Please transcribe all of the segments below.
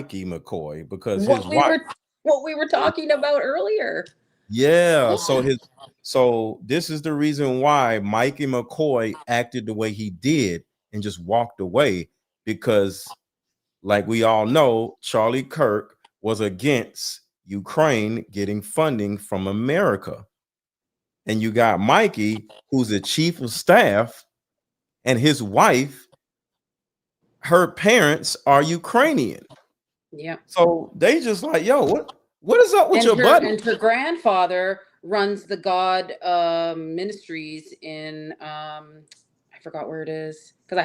Mikey McCoy because his wife. What we were talking about earlier. Yeah. So this is the reason why Mikey McCoy acted the way he did and just walked away, because like we all know, Charlie Kirk was against Ukraine getting funding from America. And you got Mikey, who's the chief of staff, and his wife, her parents are Ukrainian. Yeah. So they just like, yo, what is up with your buddy? And her grandfather runs the God Ministries in I forgot where it is, because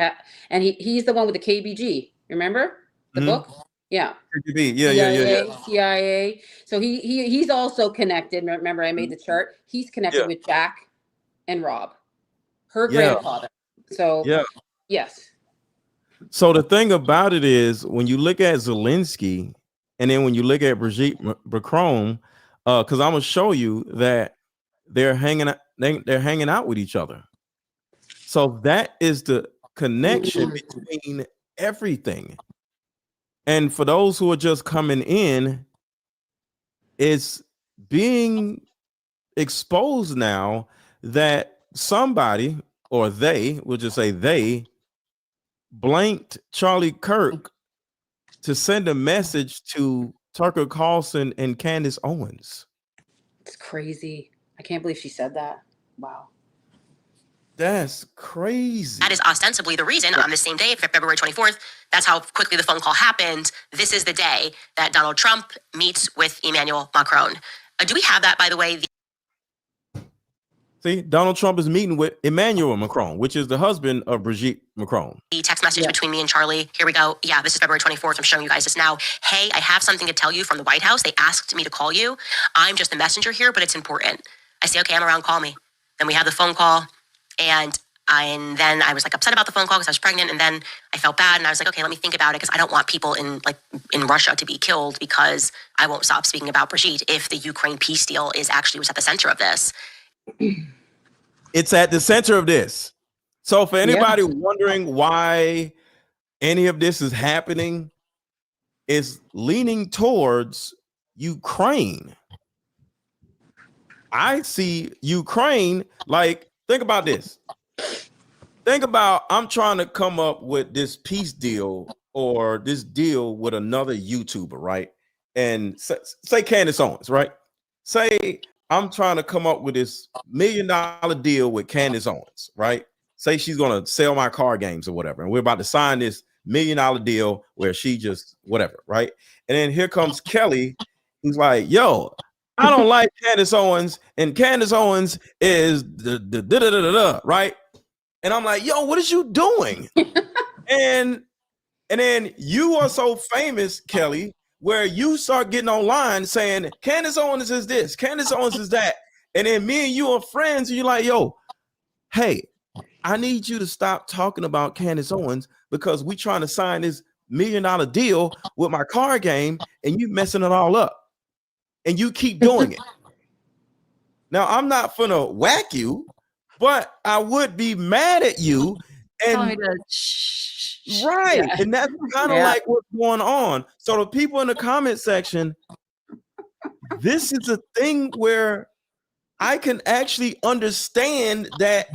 he's the one with the KBG. Remember the book? Yeah. KGB. Yeah. CIA. So he's also connected. Remember, I made the chart. He's connected with Jack and Rob, her grandfather. So yes. So the thing about it is, when you look at Zelensky, and then when you look at Brigitte Macron, because I'm gonna show you that they're hanging out with each other. So that is the connection between everything. And for those who are just coming in, it's being exposed now that somebody, or they, we'll just say they, blanked Charlie Kirk to send a message to Tucker Carlson and Candace Owens. It's crazy. I can't believe she said that. Wow. That's crazy. That is ostensibly the reason on the same day, February 24th, that's how quickly the phone call happened. This is the day that Donald Trump meets with Emmanuel Macron. Do we have that, by the way? See, Donald Trump is meeting with Emmanuel Macron, which is the husband of Brigitte Macron. The text message between me and Charlie. Here we go. Yeah, this is February 24th. I'm showing you guys this now. Hey, I have something to tell you from the White House. They asked me to call you. I'm just the messenger here, but it's important. I say, okay, I'm around, call me. Then we have the phone call. And then I was like upset about the phone call because I was pregnant, and then I felt bad, and I was like, okay, let me think about it, because I don't want people in Russia to be killed, because I won't stop speaking about Brigitte if the Ukraine peace deal was at the center of this. It's at the center of this. So for anybody wondering why any of this is happening, it's leaning towards Ukraine. I see Ukraine like. Think about this. Think about, I'm trying to come up with this peace deal or this deal with another YouTuber, right? And say Candace Owens, right? Say I'm trying to come up with this $1 million deal with Candace Owens, right? Say she's going to sell my car games or whatever. And we're about to sign this $1 million deal where she just whatever, right? And then here comes Kelly, who's like, yo, I don't like Candace Owens, and Candace Owens is the right? And I'm like, yo, what is you doing? and then you are so famous, Kelly, where you start getting online saying Candace Owens is this, Candace Owens is that. And then me and you are friends, and you're like, yo, hey, I need you to stop talking about Candace Owens, because we trying to sign this $1 million deal with my car game, and you messing it all up. And you keep doing it. Now, I'm not gonna whack you, but I would be mad at you. And right, and that's kind of like what's going on. So the people in the comment section, this is a thing where I can actually understand that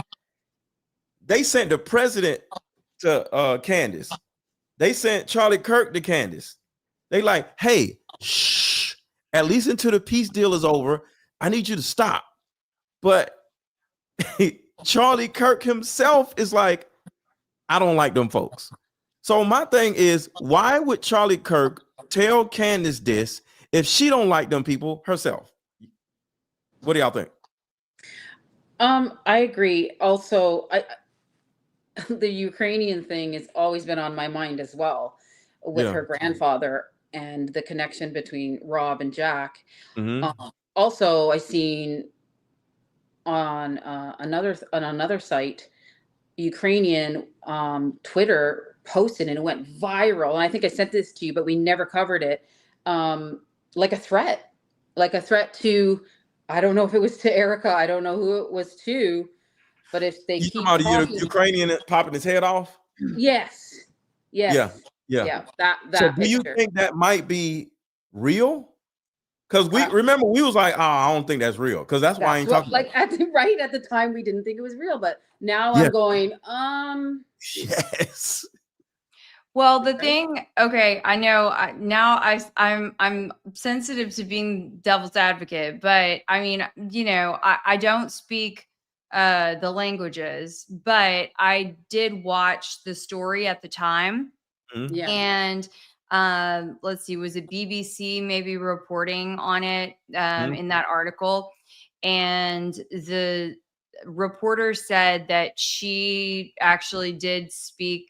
they sent the president to Candace. They sent Charlie Kirk to Candace. They like, hey, shh. At least until the peace deal is over, I need you to stop. But Charlie Kirk himself is like, I don't like them folks. So my thing is, why would Charlie Kirk tell Candace this if she don't like them people herself? What do y'all think? I agree. Also, the Ukrainian thing has always been on my mind as well, with her grandfather and the connection between Rob and Jack. Also, I seen on another site, Ukrainian Twitter posted, and it went viral. And I think I sent this to you, but we never covered it. Like a threat to, I don't know if it was to Erica. I don't know who it was to, but if they keep talking about the Ukrainian popping his head off. Yes. Yeah. Yeah. That So do you picture. think that might be real? Because we remember we was like, oh, I don't think that's real. Because that's why I ain't talking about it. At the time we didn't think it was real, but now Yeah. I'm going, Yes. Well, the thing, okay, I know now I'm sensitive to being devil's advocate, but I mean, you know, I don't speak the languages, but I did watch the story at the time. yeah. And let's see, was it BBC maybe reporting on it in that article? And the reporter said that she actually did speak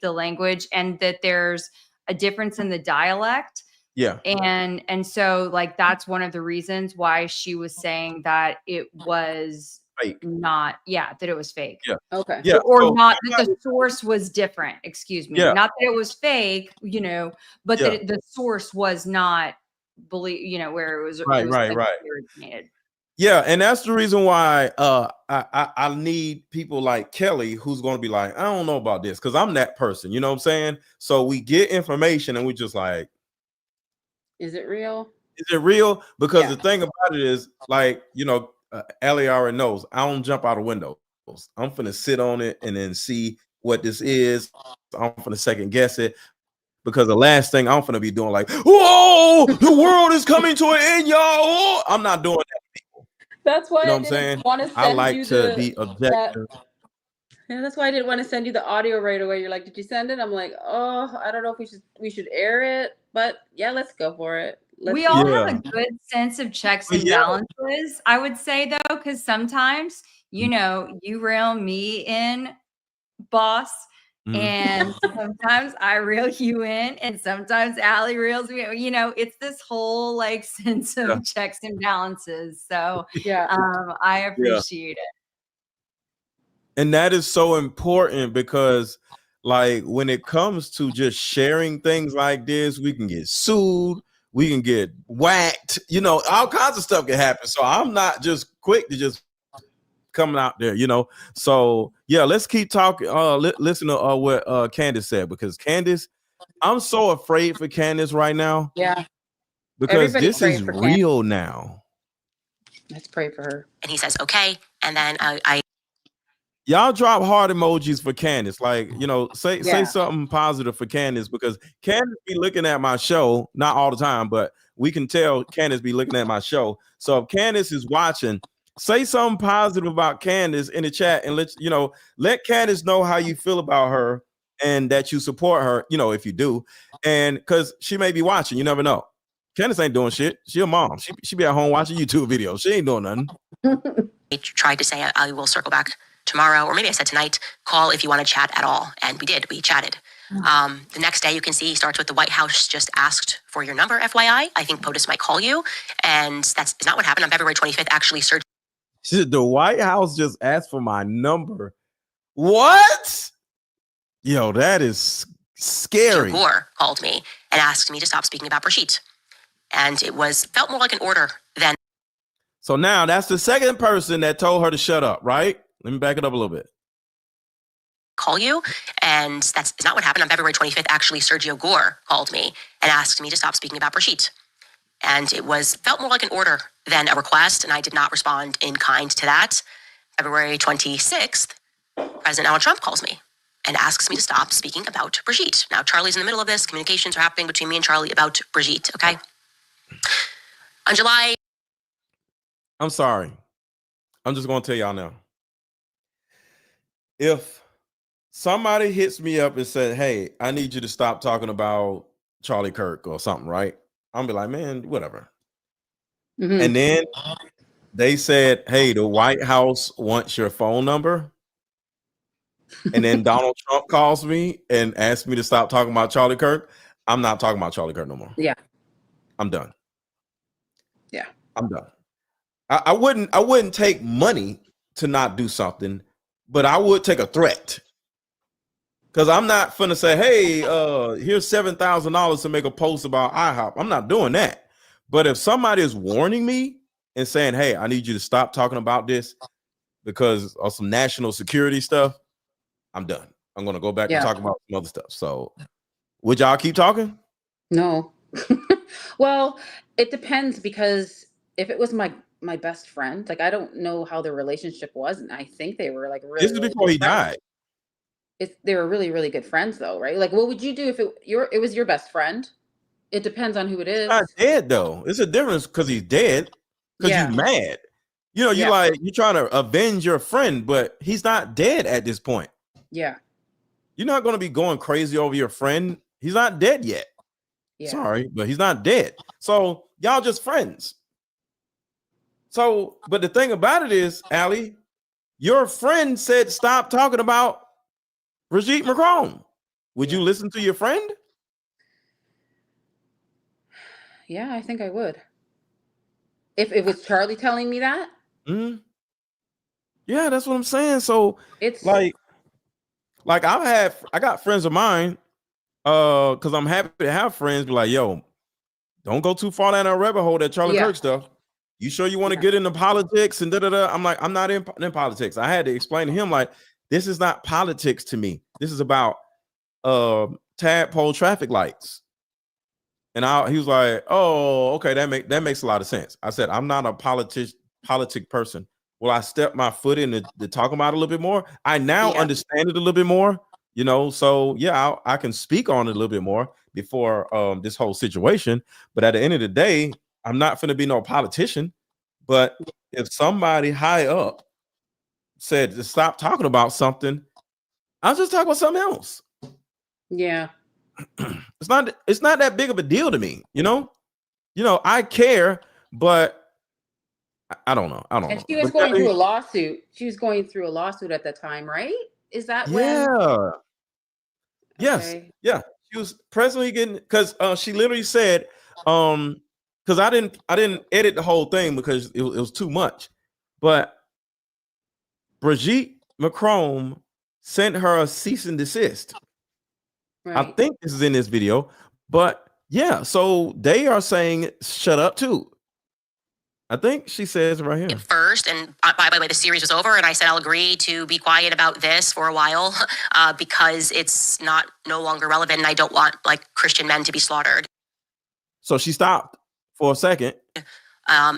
the language, and that there's a difference in the dialect. Yeah. And so like that's one of the reasons why she was saying that it was Fake. not, that it was fake. Yeah. Okay. Yeah. Or So not that the source was different, excuse me. Yeah. Not that it was fake, you know, but Yeah. that the source was not where it was Right. originated. Yeah, and that's the reason why I need people like Kelly who's going to be like, I don't know about this, because I'm that person, you know what I'm saying? So we get information and we just like, Is it real? is it real? Because the thing about it is, like, you know, Ellie already knows I don't jump out of windows. I'm finna sit on it and then see what this is. I'm finna second guess it. Because the last thing I'm finna be doing, like, whoa, the world is coming to an end, y'all. Oh! I'm not doing that. That's why You know I what I'm saying? didn't want to send I like you to be objective. Yeah, that's why I didn't want to send you the audio right away. You're like, did you send it? I'm like, oh, I don't know if we should air it, but yeah, let's go for it. We all have a good sense of checks and balances, I would say, though, because sometimes, you know, you reel me in, boss, and sometimes I reel you in, and sometimes Allie reels me. You know, it's this whole like sense of checks and balances. So I appreciate it. And that is so important because, like, when it comes to just sharing things like this, we can get sued, we can get whacked, you know, all kinds of stuff can happen. So I'm not just quick to just coming out there, you know. So yeah, let's keep talking. Listen to what Candace said, because Candace, I'm so afraid for Candace right now. Yeah, because this is real now. Let's pray for her. And he says, okay. And then Y'all drop heart emojis for Candace. Like, you know, say something positive for Candace, because Candace be looking at my show, not all the time, but we can tell Candace be looking at my show. So if Candace is watching, say something positive about Candace in the chat, and let Candace know how you feel about her and that you support her, you know, if you do. And because she may be watching, you never know. Candace ain't doing shit. She a mom. She be at home watching YouTube videos. She ain't doing nothing. I tried to say I will circle back tomorrow, or maybe I said tonight, call if you want to chat at all. And we did. We chatted. The next day, you can see he starts with the White House just asked for your number, FYI. I think POTUS might call you. And that's not what happened. On February 25th, actually, Sergio. The White House just asked for my number. What? Yo, that is scary. Gore called me and asked me to stop speaking about Brigitte. And it felt more like an order than. So now that's the second person that told her to shut up, right? Let me back it up a little bit. Call you. And that's not what happened. On February 25th, actually, Sergio Gore called me and asked me to stop speaking about Brigitte. And it felt more like an order than a request. And I did not respond in kind to that. February 26th, President Donald Trump calls me and asks me to stop speaking about Brigitte. Now, Charlie's in the middle of this. Communications are happening between me and Charlie about Brigitte, okay? On July. I'm sorry. I'm just going to tell y'all now. If somebody hits me up and said, hey, I need you to stop talking about Charlie Kirk or something, right? I'm be like, man, whatever. And then they said, hey, the White House wants your phone number. And then Donald Trump calls me and asks me to stop talking about Charlie Kirk. I'm not talking about Charlie Kirk no more. Yeah. I'm done. Yeah. I'm done. I wouldn't take money to not do something, but I would take a threat. Because I'm not finna say, hey, here's $7,000 to make a post about IHOP. I'm not doing that. But if somebody is warning me and saying, hey, I need you to stop talking about this because of some national security stuff, I'm done. I'm going to go back and talk about some other stuff. So Would y'all keep talking? No. Well, it depends, because if it was my best friend, like I don't know how their relationship was, and I think they were like This really is really before good he friends. died. They were really really good friends though, right? Like, what would you do if it was your best friend? It depends on who it He's not is. dead though. It's a difference because he's dead. Because you Yeah. mad. You know, you Yeah. like you're trying to avenge your friend, but he's not dead at this point. Yeah. You're not going to be going crazy over your friend. He's not dead yet. Yeah. Sorry, but he's not dead. So y'all just friends. So, but the thing about it is, Allie, your friend said stop talking about Brigitte Macron. Would you listen to your friend? Yeah, I think I would. If it was Charlie telling me that. Mm-hmm. Yeah, that's what I'm saying. So It's like I got friends of mine, because I'm happy to have friends be like, yo, don't go too far down that rabbit hole, that Charlie Kirk stuff. You sure you want to get into politics and da-da-da? I'm like, I'm not in politics. I had to explain to him, like, this is not politics to me. This is about tadpole traffic lights. And he was like, oh, okay, that makes a lot of sense. I said, I'm not a politic person. Will I step my foot in to talk about it a little bit more? I now understand it a little bit more, you know. So yeah, I can speak on it a little bit more before this whole situation. But at the end of the day, I'm not going to be no politician. But if somebody high up said to stop talking about something, I'll just talk about something else. Yeah. It's not that big of a deal to me, you know. I care, but I don't know. And she was going through a lawsuit. She was going through a lawsuit at the time, right? Is that when? Yes. Okay. Yeah. She was presently getting, because she literally said, because I didn't edit the whole thing because it was too much. But Brigitte Macron sent her a cease and desist. Right. I think this is in this video, but yeah, so they are saying shut up too. I think she says right here. First, and by the way, the series was over, and I said I'll agree to be quiet about this for a while because it's no longer relevant, and I don't want like Christian men to be slaughtered. So she stopped for a second.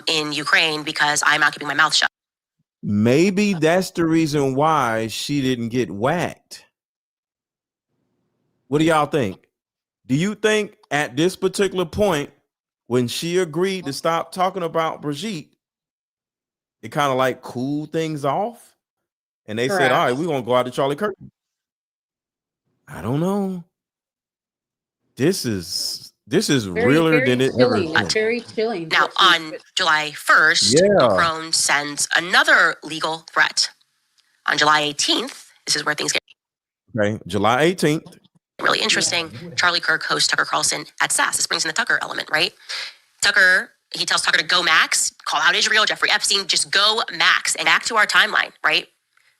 In Ukraine because I'm not keeping my mouth shut. Maybe that's the reason why she didn't get whacked. What do y'all think? Do you think at this particular point, when she agreed to stop talking about Brigitte, it kind of like cooled things off? And they said, all right, we're going to go out to Charlie Kirk. I don't know. This is realer than it ever been. Very chilling. Now, on July 1st, Macron sends another legal threat. On July 18th, this is where things get July 18th. Really interesting. Charlie Kirk hosts Tucker Carlson at SAS. This brings in the Tucker element, right? Tucker, he tells Tucker to go max, call out Israel, Jeffrey Epstein, just go max. And back to our timeline, right?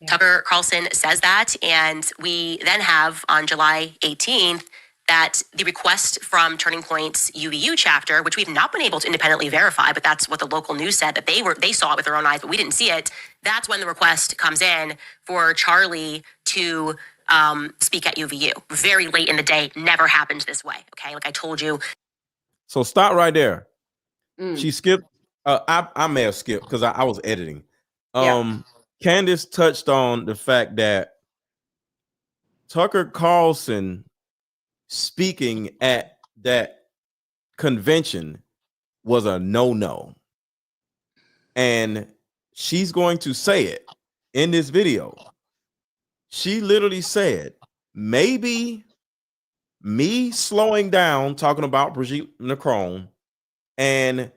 Yeah. Tucker Carlson says that, and we then have on July 18th that the request from Turning Point's UVU chapter, which we've not been able to independently verify, but that's what the local news said, that they saw it with their own eyes, but we didn't see it. That's when the request comes in for Charlie to speak at UVU. Very late in the day, never happened this way. Okay, like I told you. So stop right there. She skipped. I may have skipped because I was editing. Candace touched on the fact that Tucker Carlson speaking at that convention was a no-no. And she's going to say it in this video. She literally said, maybe me slowing down talking about Brigitte Macron and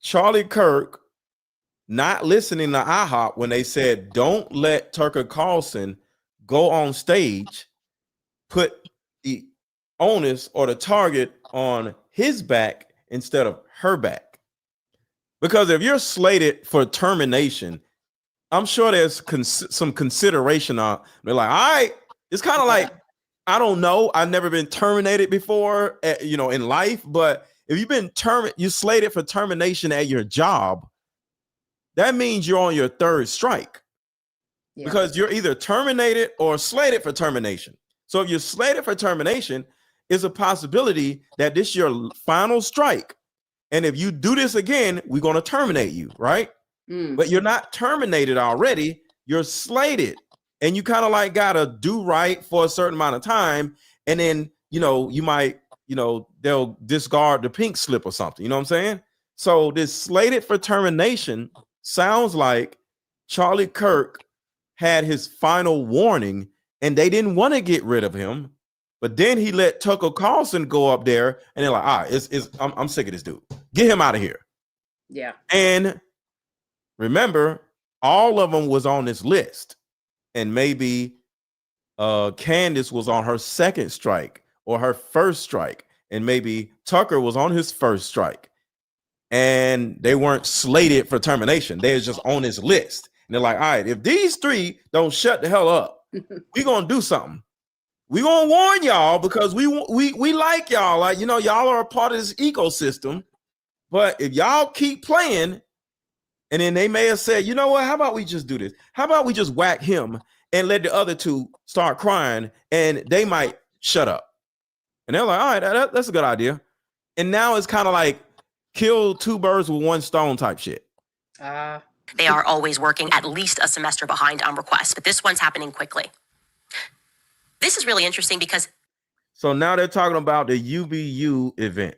Charlie Kirk not listening to IHOP when they said, don't let Tucker Carlson go on stage, put the onus or the target on his back instead of her back. Because if you're slated for termination, I'm sure there's some consideration on. They're like, all right, it's kind of like, I don't know. I've never been terminated before, in life. But if you've been you slated for termination at your job, that means you're on your third strike because you're either terminated or slated for termination. So if you're slated for termination, it's a possibility that this is your final strike. And if you do this again, we're going to terminate you, right? But you're not terminated already. You're slated. And you kind of like got to do right for a certain amount of time. And then, you might, they'll discard the pink slip or something. You know what I'm saying? So this slated for termination sounds like Charlie Kirk had his final warning and they didn't want to get rid of him. But then he let Tucker Carlson go up there and they're like, I'm sick of this dude. Get him out of here. Yeah. And remember, all of them was on this list. And maybe Candace was on her second strike or her first strike. And maybe Tucker was on his first strike. And they weren't slated for termination. They was just on this list. And they're like, all right, if these three don't shut the hell up, we're going to do something. We're going to warn y'all because we like y'all. Like, y'all are a part of this ecosystem. But if y'all keep playing, and then they may have said, you know what, how about we just do this? How about we just whack him and let the other two start crying and they might shut up. And they're like, all right, that's a good idea. And now it's kind of like kill two birds with one stone type shit. They are always working at least a semester behind on requests, but this one's happening quickly. This is really interesting because. So now they're talking about the UBU event.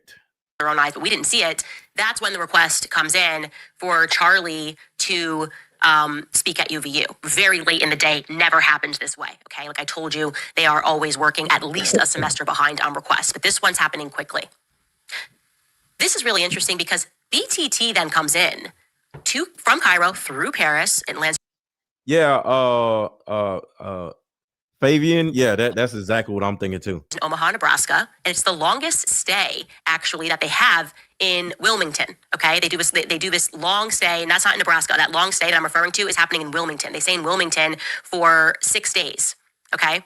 Their own eyes, but we didn't see it. That's when the request comes in for Charlie to speak at UVU. Very late in the day, never happened this way. Okay, like I told you, they are always working at least a semester behind on requests, but this one's happening quickly. This is really interesting because BTT then comes in from Cairo through Paris and lands. Yeah, Fabian, yeah, that's exactly what I'm thinking too. In Omaha, Nebraska, and it's the longest stay actually that they have in Wilmington. Okay, they do this long stay, and that's not in Nebraska. That long stay that I'm referring to is happening in Wilmington. They stay in Wilmington for 6 days. Okay,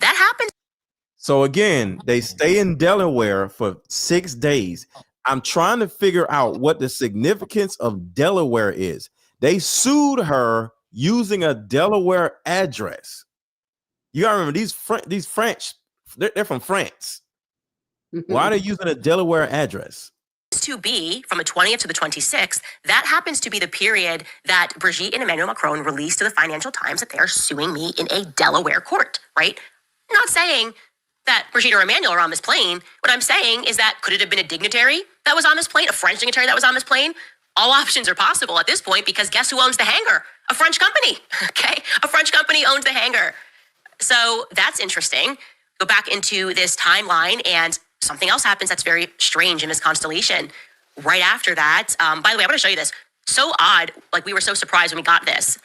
that happens. So again, they stay in Delaware for 6 days. I'm trying to figure out what the significance of Delaware is. They sued her using a Delaware address. You gotta remember these French, they're from France. Why are they using a Delaware address? To be from the 20th to the 26th, that happens to be the period that Brigitte and Emmanuel Macron released to the Financial Times that they are suing me in a Delaware court, right? I'm not saying that Brigitte or Emmanuel are on this plane. What I'm saying is that could it have been a dignitary that was on this plane, a French dignitary that was on this plane? All options are possible at this point because guess who owns the hangar? A French company, okay? A French company owns the hangar. So that's interesting. Go back into this timeline and something else happens that's very strange in this constellation. Right after that, by the way, I want to show you this. So odd, like we were so surprised when we got this.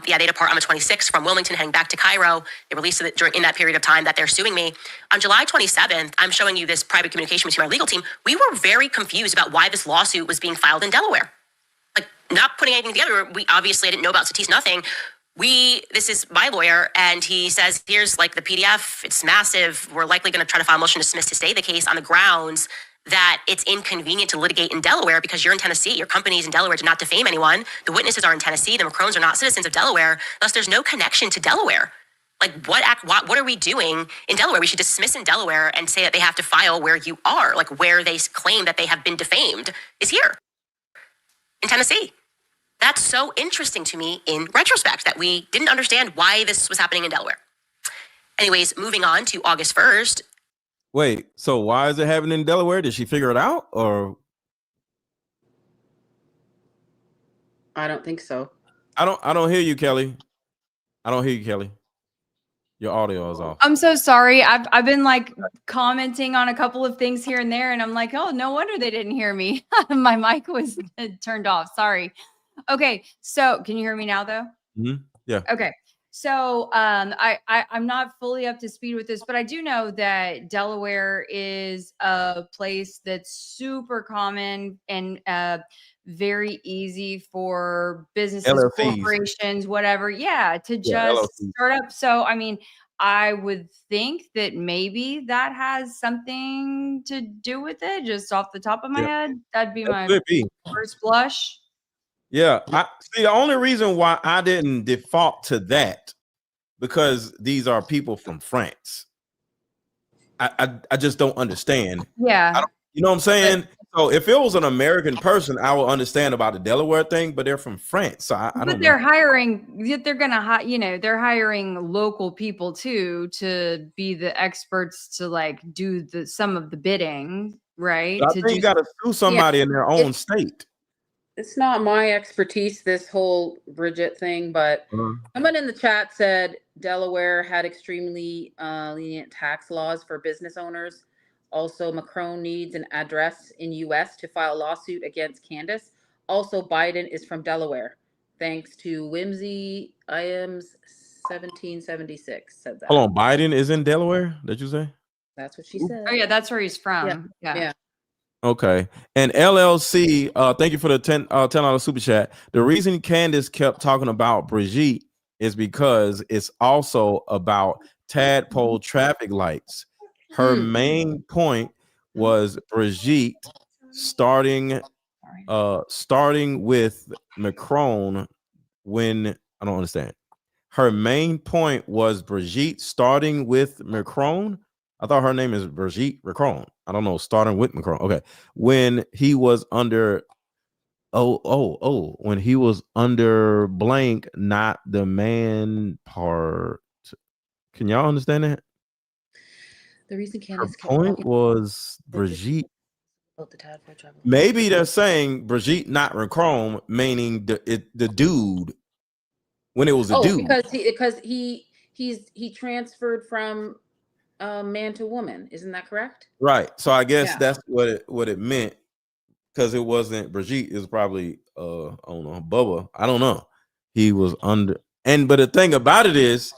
They depart on the 26th from Wilmington, heading back to Cairo. They released it in that period of time that they're suing me. On July 27th, I'm showing you this private communication between our legal team. We were very confused about why this lawsuit was being filed in Delaware. Like not putting anything together. We obviously didn't know about Satis, nothing. This is my lawyer, and he says, here's like the PDF. It's massive. We're likely going to try to file a motion to dismiss to stay the case on the grounds that it's inconvenient to litigate in Delaware because you're in Tennessee. Your company's in Delaware to not defame anyone. The witnesses are in Tennessee. The Macrons are not citizens of Delaware. Thus, there's no connection to Delaware. Like, what are we doing in Delaware? We should dismiss in Delaware and say that they have to file where you are, like where they claim that they have been defamed is here in Tennessee. That's so interesting to me in retrospect that we didn't understand why this was happening in Delaware. Anyways, moving on to August 1st. Wait, so why is it happening in Delaware? Did she figure it out or? I don't think so. I don't hear you, Kelly. I don't hear you, Kelly. Your audio is off. I'm so sorry. I've been like commenting on a couple of things here and there, and I'm like, oh, no wonder they didn't hear me. My mic was turned off. Sorry. Okay, so can you hear me now though? Mm-hmm. Yeah. Okay. So I'm not fully up to speed with this, but I do know that Delaware is a place that's super common and very easy for businesses, LLCs. corporations, whatever. Yeah, to just start up. So, I mean, I would think that maybe that has something to do with it, just off the top of my head. That'd be my first blush. Yeah, see, the only reason why I didn't default to that because these are people from France. I just don't understand. Yeah. You know what I'm saying? So if it was an American person, I would understand about the Delaware thing, but they're from France, so I don't know. They're hiring. They're gonna they're hiring local people too to be the experts to like do some of the bidding, right? But I think you got to sue somebody in their own state. It's not my expertise, this whole Bridget thing, but someone in the chat said Delaware had extremely lenient tax laws for business owners. Also, Macron needs an address in U.S. to file a lawsuit against Candace. Also, Biden is from Delaware. Thanks to Whimsy IM's 1776 said that. Hold on, Biden is in Delaware, did you say? That's what she said. Oh yeah, that's where he's from. Yeah. Okay. And LLC, thank you for the $10 super chat. The reason Candace kept talking about Brigitte is because it's also about tadpole traffic lights. Her main point was Brigitte starting with Macron when I don't understand. Her main point was Brigitte starting with Macron. I thought her name is Brigitte Macron. I don't know, starting with Macron. Okay. When he was under when he was under blank, not the man part. Can y'all understand that? The reason Candace her point was Brigitte. the Maybe they're saying Brigitte, not Macron, meaning the dude when it was a dude. Because he transferred from man to woman. Isn't that correct? Right. So I guess that's what it meant, because it wasn't Brigitte. It was probably I don't know, Bubba. I don't know. He was under, but the thing about it is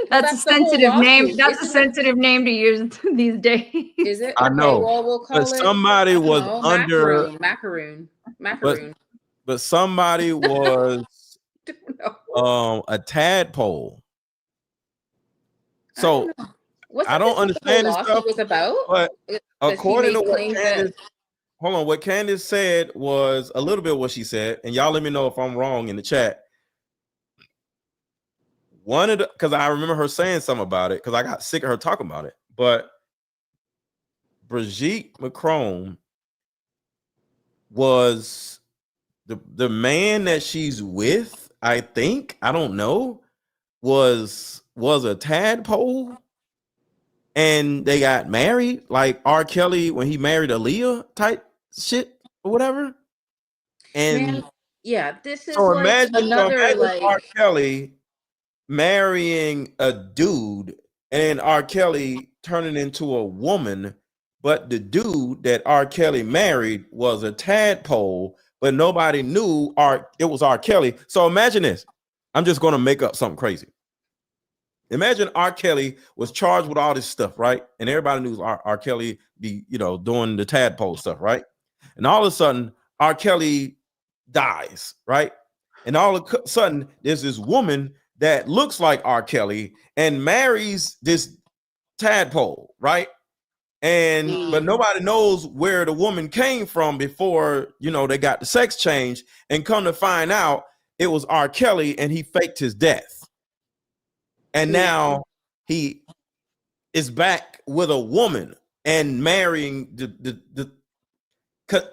that's a sensitive name. That's a sensitive name to use these days. Is it? I know. Well, we'll call but somebody was under macaroon. But somebody was a tadpole. So I don't understand this stuff. Was about, but according to what Candace, what Candace said was a little bit what she said, and y'all let me know if I'm wrong in the chat. Because I remember her saying something about it, because I got sick of her talking about it. But Brigitte Macron was the man that she's with, I think, I don't know, was a tadpole, and they got married like R. Kelly when he married Aaliyah type shit or whatever. And this is so like imagine R. Kelly marrying a dude and R. Kelly turning into a woman, but the dude that R. Kelly married was a tadpole, but nobody knew it was R. Kelly. So imagine this. I'm just going to make up something crazy. Imagine R. Kelly was charged with all this stuff, right? And everybody knew R. Kelly be, doing the tadpole stuff, right? And all of a sudden, R. Kelly dies, right? And all of a sudden, there's this woman that looks like R. Kelly and marries this tadpole, right? And but nobody knows where the woman came from before, they got the sex change, and come to find out it was R. Kelly and he faked his death. And now he is back with a woman and marrying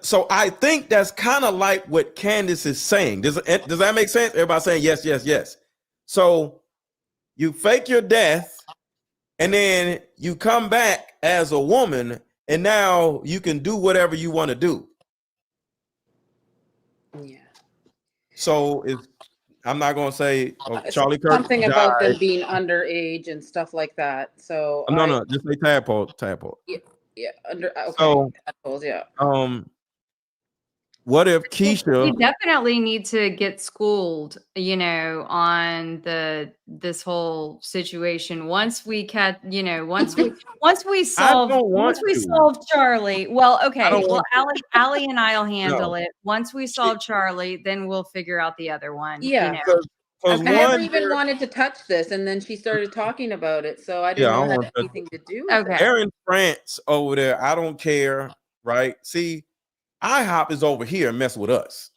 so I think that's kind of like what Candace is saying. Does that make sense? Everybody saying yes, yes, yes. So you fake your death and then you come back as a woman, and now you can do whatever you want to do. Yeah. So I'm not going to say Charlie Kirk something died. About them being underage and stuff like that. So no, just say tadpole. Yeah, so tadpoles, what if Keisha? We definitely need to get schooled, on this whole situation. Once we solve Charlie. Well, okay. Well, Allie and I'll handle it. Once we solve Charlie, then we'll figure out the other one. Yeah. I never even wanted to touch this, and then she started talking about it, so I didn't know it had anything to do with it. They're in France over there. I don't care, right? See, IHOP is over here and mess with us.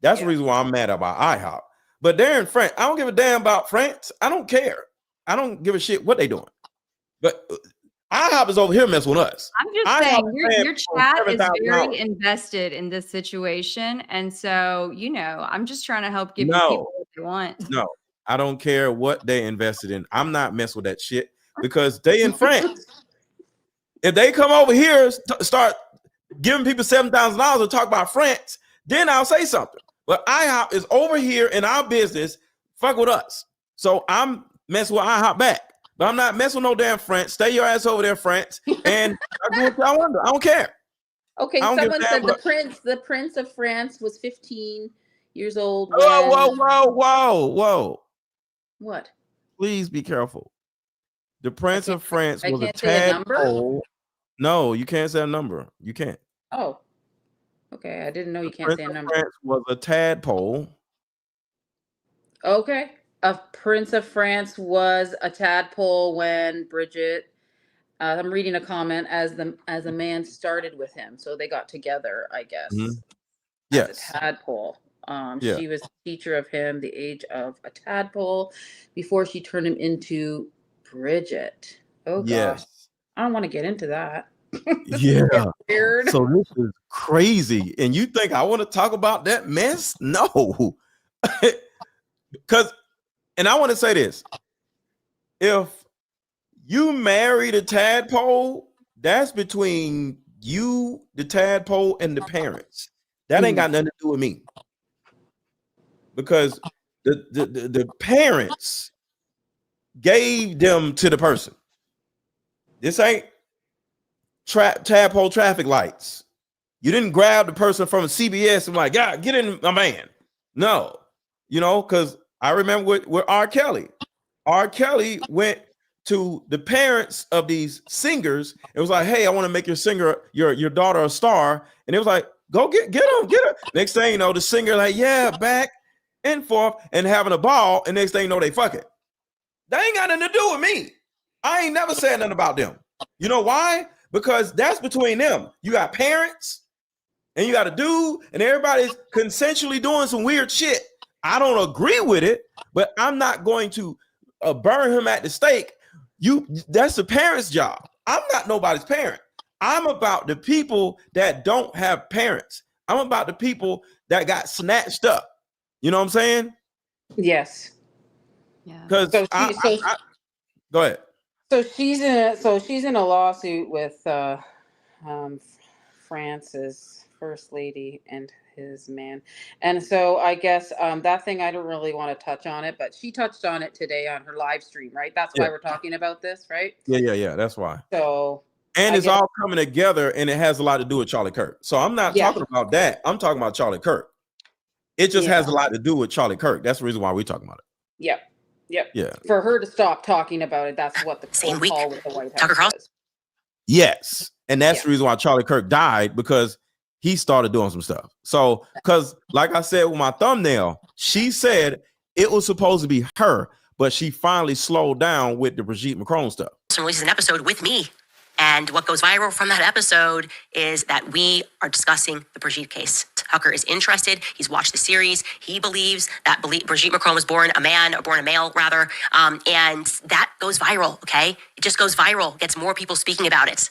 That's the reason why I'm mad about IHOP. But they're in France. I don't give a damn about France. I don't care. I don't give a shit what they doing. But IHOP is over here messing with us. I'm just saying, your chat is very invested in this situation. And so, I'm just trying to help give you people what they want. No, I don't care what they invested in. I'm not messing with that shit because they in France. If they come over here, start giving people $7,000 to talk about France, then I'll say something. But IHOP is over here in our business, fuck with us. So I'm messing with IHOP back. But I'm not messing with no damn France. Stay your ass over there, France. And I do what I want to. I don't care. Okay, someone said the Prince of France was 15 years old. Whoa. What? Please be careful. The Prince of France was a tadpole. No, you can't say a number. You can't. Oh. Okay, I didn't know you can't say a number. France was a tadpole. Okay. A Prince of France was a tadpole when Bridget, I'm reading a comment, as a man started with him. So they got together, I guess. Mm-hmm. Yes. A tadpole. She was a teacher of him, the age of a tadpole, before she turned him into Bridget. Oh, gosh. I don't want to get into that. Yeah. Weird. So this is crazy. And you think I want to talk about that mess? No. And I want to say this. If you married a tadpole, that's between you, the tadpole, and the parents. That ain't got nothing to do with me. Because the parents gave them to the person. This ain't tadpole traffic lights. You didn't grab the person from CBS and like, yeah, get in my van. No, because I remember with R. Kelly. R. Kelly went to the parents of these singers. It was like, hey, I want to make your singer, your daughter a star. And it was like, go get her. Next thing you know, the singer like, yeah, back and forth and having a ball. And next thing you know, they fuck it. That ain't got nothing to do with me. I ain't never said nothing about them. You know why? Because that's between them. You got parents and you got a dude and everybody's consensually doing some weird shit. I don't agree with it, but I'm not going to burn him at the stake. That's the parents' job. I'm not nobody's parent. I'm about the people that don't have parents. I'm about the people that got snatched up. You know what I'm saying? Yes. Yeah. Because go ahead. So she's in a lawsuit with France's first lady and his man, and so I guess that thing I don't really want to touch on it, but she touched on it today on her live stream, right? That's why we're talking about this, right? Yeah. That's why. So it's all coming together, and it has a lot to do with Charlie Kirk. So I'm not talking about that. I'm talking about Charlie Kirk. It just has a lot to do with Charlie Kirk. That's the reason why we're talking about it. Yep. Yeah. For her to stop talking about it, that's what the same week call with the White House Tucker Carlson. was. Yes, and that's the reason why Charlie Kirk died, because he started doing some stuff. So, because like I said with my thumbnail, she said it was supposed to be her, but she finally slowed down with the Brigitte Macron stuff. Releases an episode with me. And what goes viral from that episode is that we are discussing the Brigitte case. Tucker is interested. He's watched the series. He believes that Brigitte Macron was born a male, rather. And that goes viral, okay? It just goes viral, gets more people speaking about it.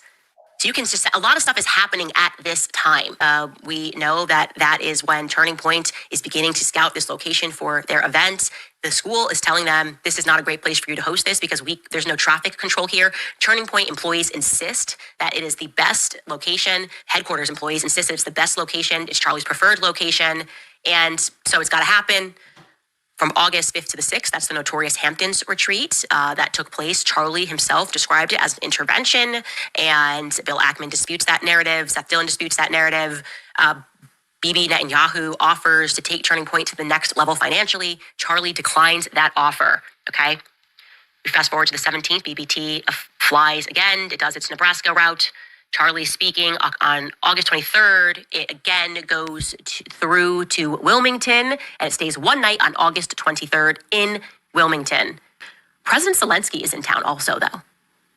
So you can just, a lot of stuff is happening at this time. We know that is when Turning Point is beginning to scout this location for their event. The school is telling them this is not a great place for you to host this because there's no traffic control here. Turning Point employees insist that it is the best location. Headquarters employees insist that it's the best location. It's Charlie's preferred location. And so it's got to happen. From August 5th to the 6th, that's the notorious Hamptons retreat that took place. Charlie himself described it as an intervention, and Bill Ackman disputes that narrative. Seth Dillon disputes that narrative. Bibi Netanyahu offers to take Turning Point to the next level financially. Charlie declines that offer, okay? We fast forward to the 17th, BBT flies again. It does its Nebraska route. Charlie speaking on August 23rd. It again goes through to Wilmington, and it stays one night on August 23rd in Wilmington. President Zelensky is in town also, though.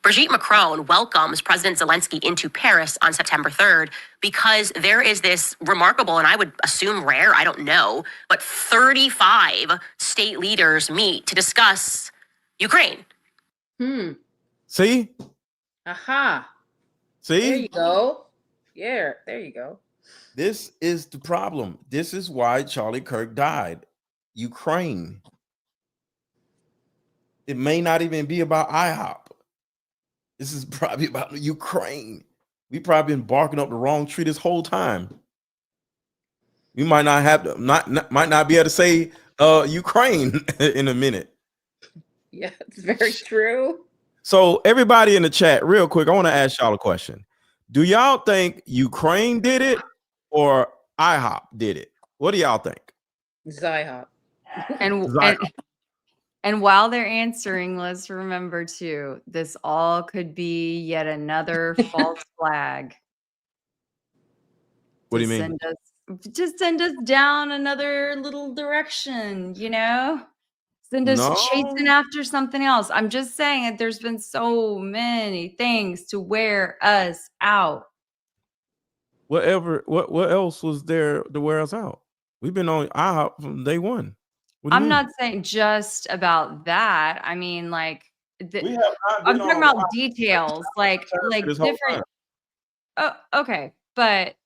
Brigitte Macron welcomes President Zelensky into Paris on September 3rd because there is this remarkable, and I would assume rare, I don't know, but 35 state leaders meet to discuss Ukraine. See? Aha. See? There you go. Yeah, there you go. This is the problem. This is why Charlie Kirk died. Ukraine. It may not even be about IHOP. This is probably about Ukraine. We probably been barking up the wrong tree this whole time. We might not have to, might not be able to say Ukraine in a minute. Yeah, it's very true. So everybody in the chat, real quick, I want to ask y'all a question. Do y'all think Ukraine did it or IHOP did it? What do y'all think? Zyhop. And while they're answering, let's remember too, this all could be yet another false flag. What do you mean? Just send us down another little direction, you know? Send us chasing after something else. I'm just saying that there's been so many things to wear us out. What else was there to wear us out? We've been on IHOP from day one. I'm not saying just about that. I mean, like, I'm talking about details, like different. Oh, okay, but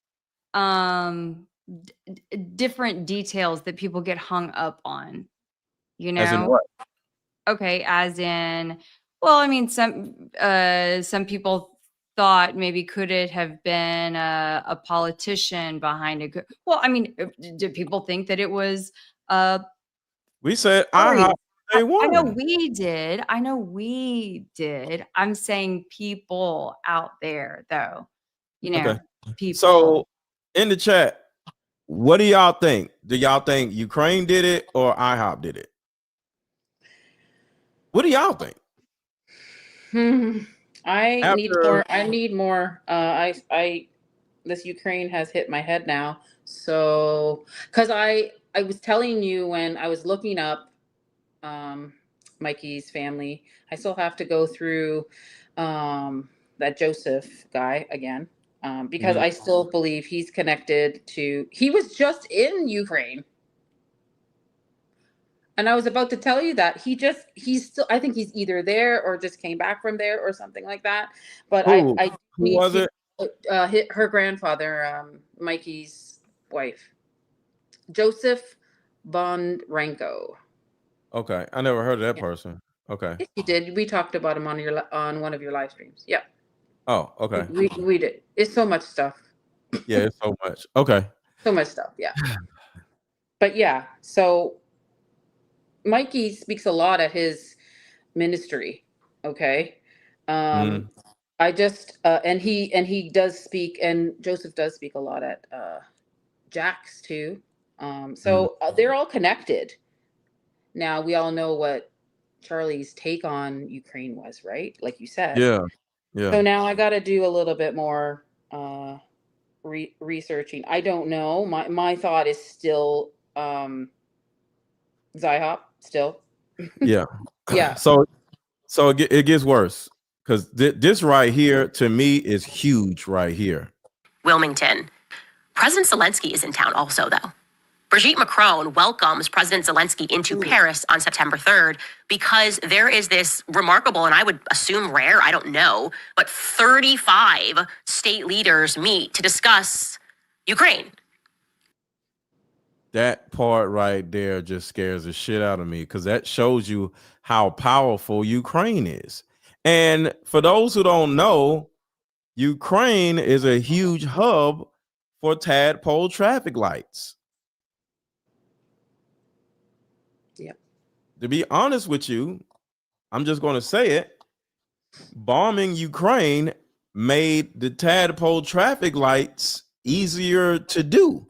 different details that people get hung up on. You know, as in what? Okay, as in, well, I mean, some people thought maybe could it have been a politician behind it? Well, I mean, did people think that it was We said IHOP. I know we did. I'm saying people out there, though. You know, people. So in the chat, what do y'all think? Do y'all think Ukraine did it or IHOP did it? What do y'all think? I need more. This Ukraine has hit my head now. So, because I was telling you when I was looking up Mikey's family, I still have to go through that Joseph guy again, because I still believe he's connected to. He was just in Ukraine. And I was about to tell you that he's still, I think he's either there or just came back from there or something like that. But Who need was to, it? Her grandfather, Mikey's wife, Joseph Bondrenko. Okay, I never heard of that person. Okay, yes, you did. We talked about him on one of your live streams. Yeah. Oh, okay. We did. It's so much stuff. Yeah, it's so much. Okay. So much stuff. Yeah. But yeah, so Mikey speaks a lot at his ministry. Okay. I just and he does speak, and Joseph does speak a lot at Jack's too. So they're all connected. Now we all know what Charlie's take on Ukraine was, right? Like you said. Yeah. So now I got to do a little bit more researching. I don't know. My thought is still Zyhop still. Yeah. Yeah. So it gets worse because this right here to me is huge right here. Wilmington. President Zelensky is in town also, though. Brigitte Macron welcomes President Zelensky into Paris on September 3rd because there is this remarkable, and I would assume rare, I don't know, but 35 state leaders meet to discuss Ukraine. That part right there just scares the shit out of me because that shows you how powerful Ukraine is. And for those who don't know, Ukraine is a huge hub for tadpole traffic lights. Yep. To be honest with you, I'm just going to say it. Bombing Ukraine made the tadpole traffic lights easier to do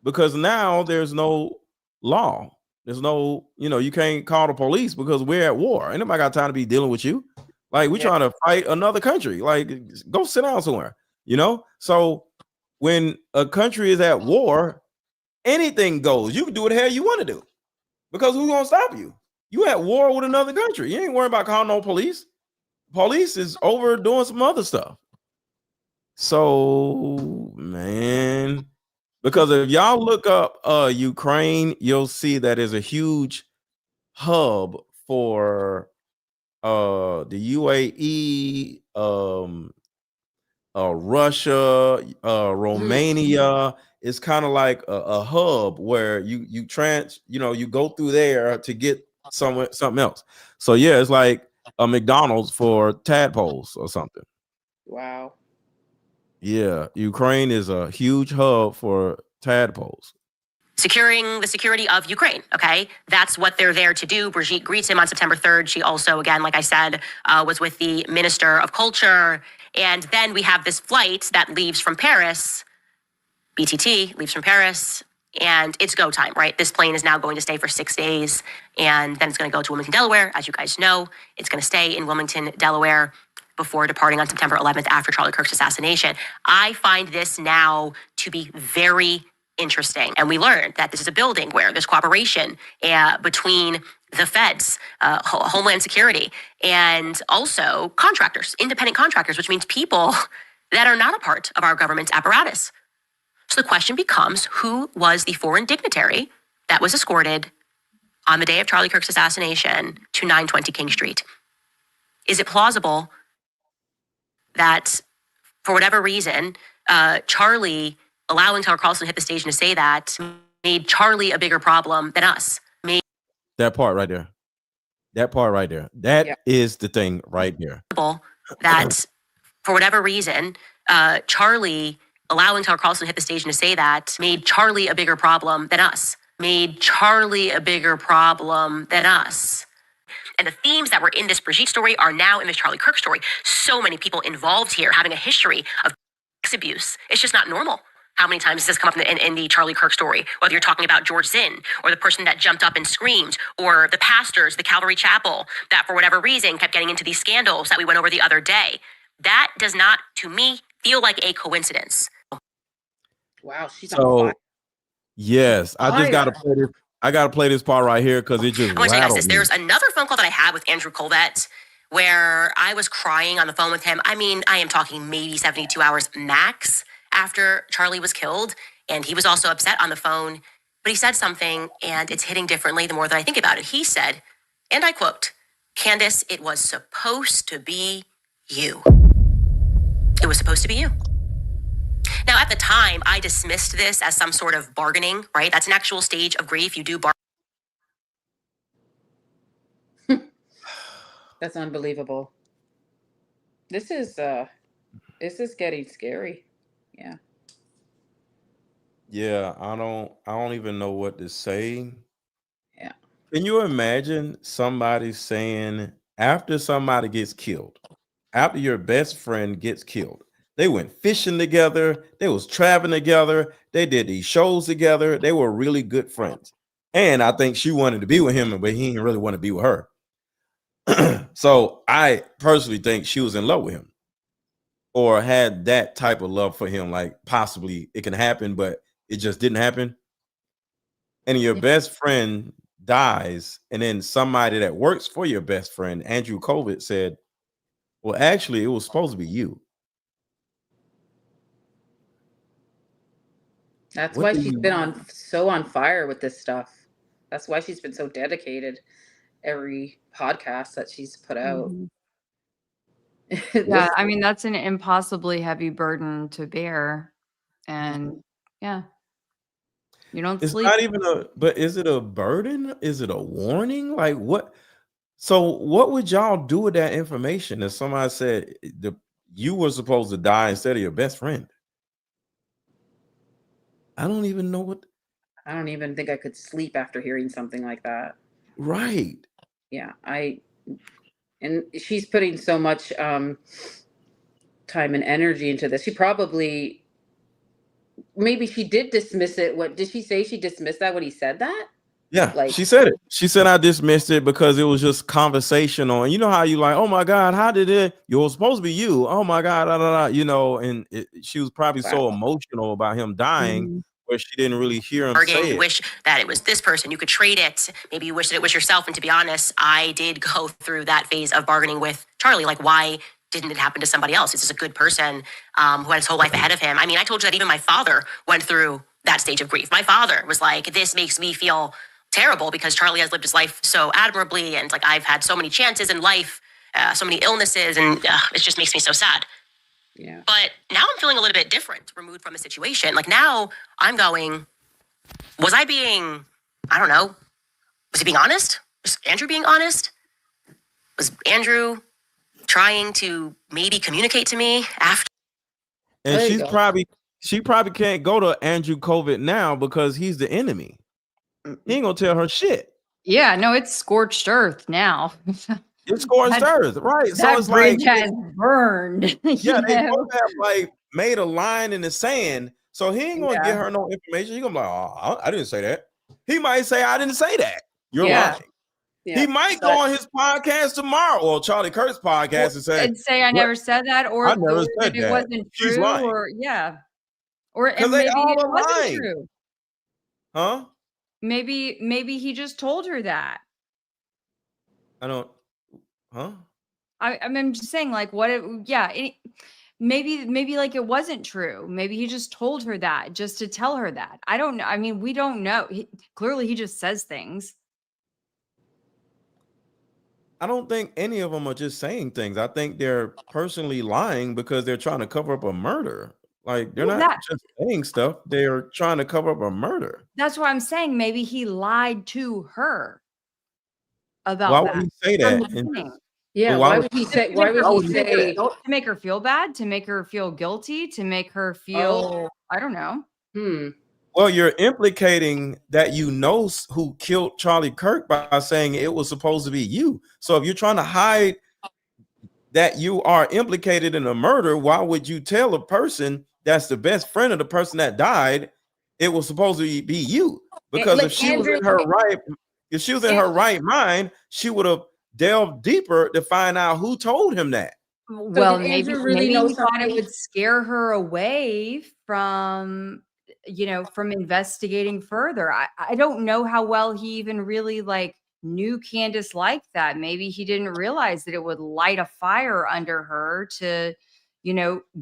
because now there's no law. There's no, you can't call the police because we're at war. Ain't nobody got time to be dealing with you. Like we're trying to fight another country. Like go sit down somewhere, So when a country is at war, anything goes. You can do what the hell you want to do because who's gonna stop you? You at war with another country. You ain't worried about calling no police. Police is over doing some other stuff. So, man, because if y'all look up Ukraine, you'll see that is a huge hub for the UAE um, Russia, Romania. It's kind of like a hub where you you go through there to get something else. So yeah, it's like a McDonald's for tadpoles or something. Wow. Yeah, Ukraine is a huge hub for tadpoles. Securing the security of Ukraine, okay? That's what they're there to do. Brigitte greets him on September 3rd. She also, again, like I said, was with the Minister of Culture. And then we have this flight that leaves from Paris. BTT leaves from Paris. And it's go time, right? This plane is now going to stay for 6 days. And then it's going to go to Wilmington, Delaware. As you guys know, it's going to stay in Wilmington, Delaware before departing on September 11th after Charlie Kirk's assassination. I find this now to be very interesting. And we learned that this is a building where there's cooperation between the feds, Homeland Security, and also contractors, independent contractors, which means people that are not a part of our government's apparatus. So the question becomes, who was the foreign dignitary that was escorted on the day of Charlie Kirk's assassination to 920 King Street? Is it plausible that for whatever reason, Charlie allowing Tucker Carlson to hit the stage and to say that made Charlie a bigger problem than us? That part right there. That is the thing right there. That for whatever reason, Charlie allowing Tucker Carlson to hit the stage and to say that made Charlie a bigger problem than us. And the themes that were in this Brigitte story are now in this Charlie Kirk story. So many people involved here having a history of sex abuse. It's just not normal. How many times does this come up in the Charlie Kirk story? Whether you're talking about George Zinn, or the person that jumped up and screamed, or the pastors, the Calvary Chapel, that for whatever reason kept getting into these scandals that we went over the other day. That does not, to me, feel like a coincidence. Wow, she's on fire. Yes, I just gotta play this. I gotta play this part right here because it just. I want to tell you guys this. There's another phone call that I had with Andrew Colvett where I was crying on the phone with him. I mean, I am talking maybe 72 hours max after Charlie was killed, and he was also upset on the phone. But he said something, and it's hitting differently the more that I think about it. He said, and I quote, "Candace, it was supposed to be you. It was supposed to be you." Now, at the time, I dismissed this as some sort of bargaining, right? That's an actual stage of grief. You do bargain. That's unbelievable. This is getting scary. Yeah. Yeah, I don't even know what to say. Yeah. Can you imagine somebody saying after somebody gets killed, after your best friend gets killed, they went fishing together, they was traveling together, they did these shows together, they were really good friends. And I think she wanted to be with him, but he didn't really want to be with her. So I personally think she was in love with him or had that type of love for him, like possibly it can happen, but it just didn't happen. And your best friend dies, and then somebody that works for your best friend, Andrew Colvett, said, well, actually, it was supposed to be you. That's why she's been so on fire with this stuff. That's why she's been so dedicated every podcast that she's put out. Yeah, I mean, that's an impossibly heavy burden to bear. And yeah, you don't It's sleep. not even but is it a burden? Is it a warning? Like what? So what would y'all do with that information if somebody said you were supposed to die instead of your best friend? I don't even know what. I don't even think I could sleep after hearing something like that. Right. Yeah, and she's putting so much time and energy into this. She probably, maybe she did dismiss it. What did she say? She dismissed that when he said that? Yeah, she said it. She said I dismissed it because it was just conversational. And you know how you like, oh my God, how did it? You were supposed to be you. Oh my God, you know. And she was probably so emotional about him dying, where she didn't really hear him say it. Wish that it was this person. You could trade it. Maybe you wish that it was yourself. And to be honest, I did go through that phase of bargaining with Charlie. Like, why didn't it happen to somebody else? This is a good person who had his whole life ahead of him. I mean, I told you that even my father went through that stage of grief. My father was like, this makes me feel terrible because Charlie has lived his life so admirably, and like I've had so many chances in life, so many illnesses, and it just makes me so sad. Yeah. But now I'm feeling a little bit different, removed from the situation. Like now I'm going, was I being, I don't know, was he being honest? Was Andrew being honest? Was Andrew trying to maybe communicate to me after? And she probably can't go to Andrew COVID now because he's the enemy. He ain't gonna tell her shit. Yeah, no, it's scorched earth now. It's scorched earth, right? So it's bridge has burned. Yeah, they both have like made a line in the sand. So he ain't gonna get her no information. He gonna be like, oh, I didn't say that. He might say, I didn't say that. You're lying. Yeah. He might go on his podcast tomorrow, or Charlie Kirk's podcast, and say, I never said that, or I never said it wasn't She's true, lying. or and maybe it wasn't true. Huh? Maybe he just told her that. I don't. Huh? I'm just saying, like, maybe like it wasn't true. Maybe he just told her that just to tell her that. I don't know. I mean, we don't know. Clearly, he just says things. I don't think any of them are just saying things. I think they're personally lying because they're trying to cover up a murder. Like they're not just saying stuff. They're trying to cover up a murder. That's why I'm saying maybe he lied to her about why that. Would he say that? Yeah, why would he say? Why would he say to make her feel bad, to make her feel guilty, to make her feel? I don't know. Well, you're implicating that you know who killed Charlie Kirk by saying it was supposed to be you. So if you're trying to hide that you are implicated in a murder, why would you tell a person that's the best friend of the person that died it was supposed to be you? Because if she was in her right mind, she would have delved deeper to find out who told him that. Well, maybe he thought it would scare her away from investigating further. I don't know how well he even really knew Candace like that. Maybe he didn't realize that it would light a fire under her to,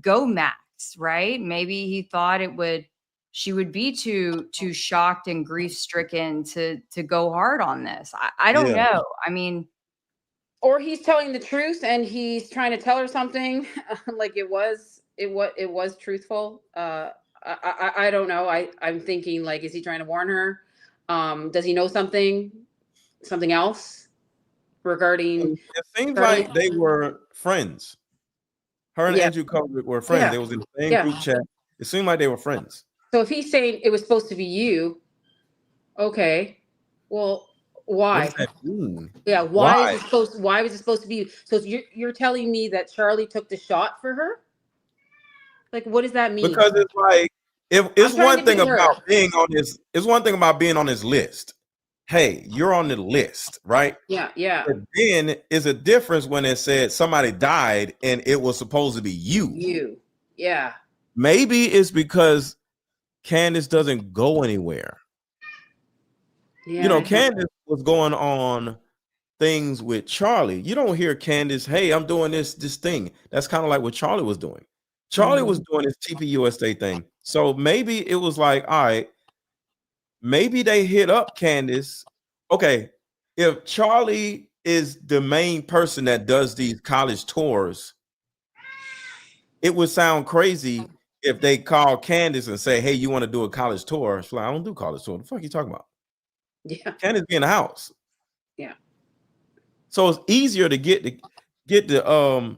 go max, right? Maybe he thought she would be too shocked and grief stricken to go hard on this. I don't know. I mean, or he's telling the truth and he's trying to tell her something like it was truthful. I don't know. I'm thinking, like, is he trying to warn her? Does he know something else regarding? It seems like they were friends. Her and Andrew Kovic were friends. They was in the same group chat. It seemed like they were friends. So if he's saying it was supposed to be you, okay, well, why? What does that mean? Yeah, why was it supposed to be you? So you're telling me that Charlie took the shot for her? Like, what does that mean? Because it's like, it's one thing about being on this. It's one thing about being on this list. Hey, you're on the list, right? Yeah. But then is a difference when it said somebody died and it was supposed to be you. Yeah. Maybe it's because Candace doesn't go anywhere. Yeah. Candace was going on things with Charlie. You don't hear Candace, hey, I'm doing this thing. That's kind of like what Charlie was doing. Charlie was doing his TPUSA thing. So maybe it was like, all right, maybe they hit up Candace. Okay, if Charlie is the main person that does these college tours, it would sound crazy if they call Candace and say, hey, you want to do a college tour? She's like, I don't do college tour. The fuck are you talking about? Yeah. Candace be in the house. Yeah. So it's easier to get the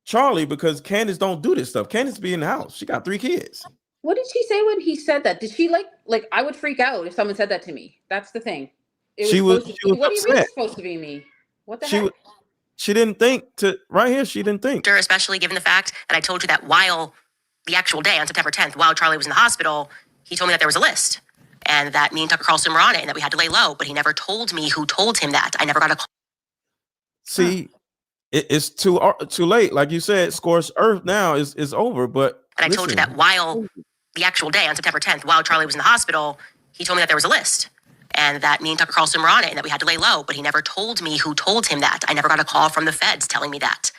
Charlie because Candace don't do this stuff. Candace be in the house. She got 3 kids. What did she say when he said that? Did she like I would freak out if someone said that to me. That's the thing. She was what do you mean it's supposed to be me? What the heck? She didn't think right here. She didn't think. Especially given the fact that I told you that while the actual day on September 10th, while Charlie was in the hospital, he told me that there was a list and that me and Tucker Carlson were on it and that we had to lay low, but he never told me who told him that. I never got a call. See, it's too late. Like you said, scorched earth now is over. But I told you that while the actual day on September 10th, while Charlie was in the hospital, he told me that there was a list and that me and Tucker Carlson were on it and that we had to lay low, but he never told me who told him that. I never got a call from the feds telling me that.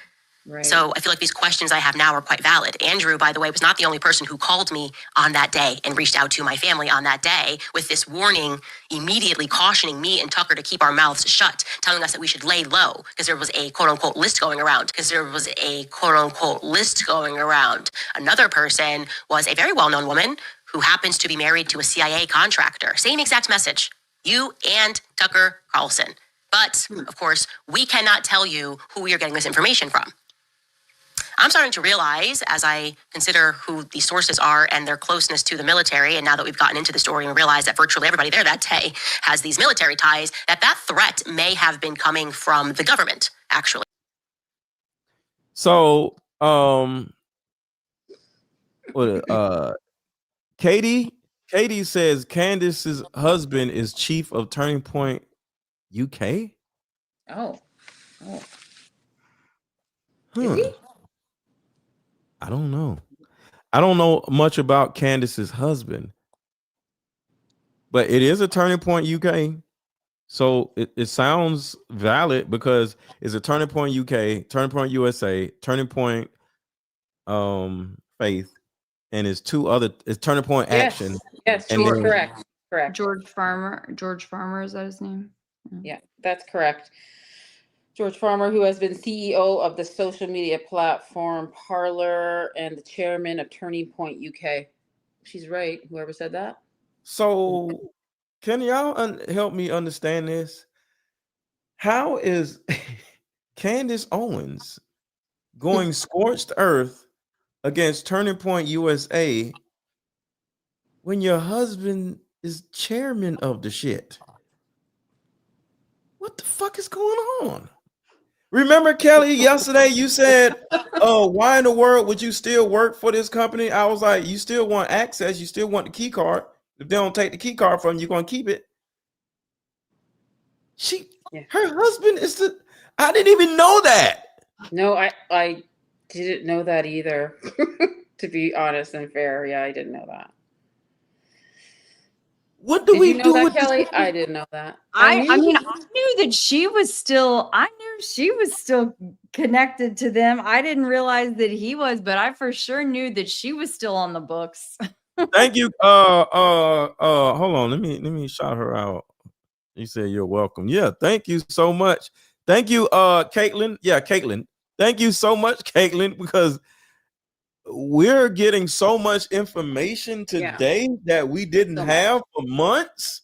Right. So I feel like these questions I have now are quite valid. Andrew, by the way, was not the only person who called me on that day and reached out to my family on that day with this warning, immediately cautioning me and Tucker to keep our mouths shut, telling us that we should lay low because there was a quote unquote list going around. Another person was a very well-known woman who happens to be married to a CIA contractor. Same exact message. You and Tucker Carlson. But, of course, we cannot tell you who we are getting this information from. I'm starting to realize, as I consider who the sources are and their closeness to the military, and now that we've gotten into the story and realized that virtually everybody there that day has these military ties, that threat may have been coming from the government, actually. So, Katie says Candace's husband is chief of Turning Point UK. Oh. Huh. I don't know. I don't know much about Candace's husband, but it is a Turning Point UK. So it sounds valid because it's a Turning Point UK, Turning Point USA, Turning Point Faith, and it's Turning Point Action. Yes, and then, correct. George Farmer, is that his name? Yeah, that's correct. George Farmer, who has been CEO of the social media platform Parler and the chairman of Turning Point UK. She's right. Whoever said that. So, can y'all help me understand this? How is Candace Owens going scorched earth against Turning Point USA when your husband is chairman of the shit? What the fuck is going on? Remember, Kelly, yesterday you said, why in the world would you still work for this company? I was like, you still want access, you still want the key card. If they don't take the key card from you, you're gonna keep it. Her husband is I didn't even know that. No, I didn't know that either. To be honest and fair, yeah, I didn't know that. What do we do that, with Kelly? this? I didn't know that. I mean, I knew that she was still connected to them. I didn't realize that he was, but I for sure knew that she was still on the books. Thank you. Hold on. Let me shout her out. You said you're welcome. Yeah, thank you so much. Thank you, Caitlin. Yeah, Caitlin. Thank you so much, Caitlin, because we're getting so much information today that we didn't have for months.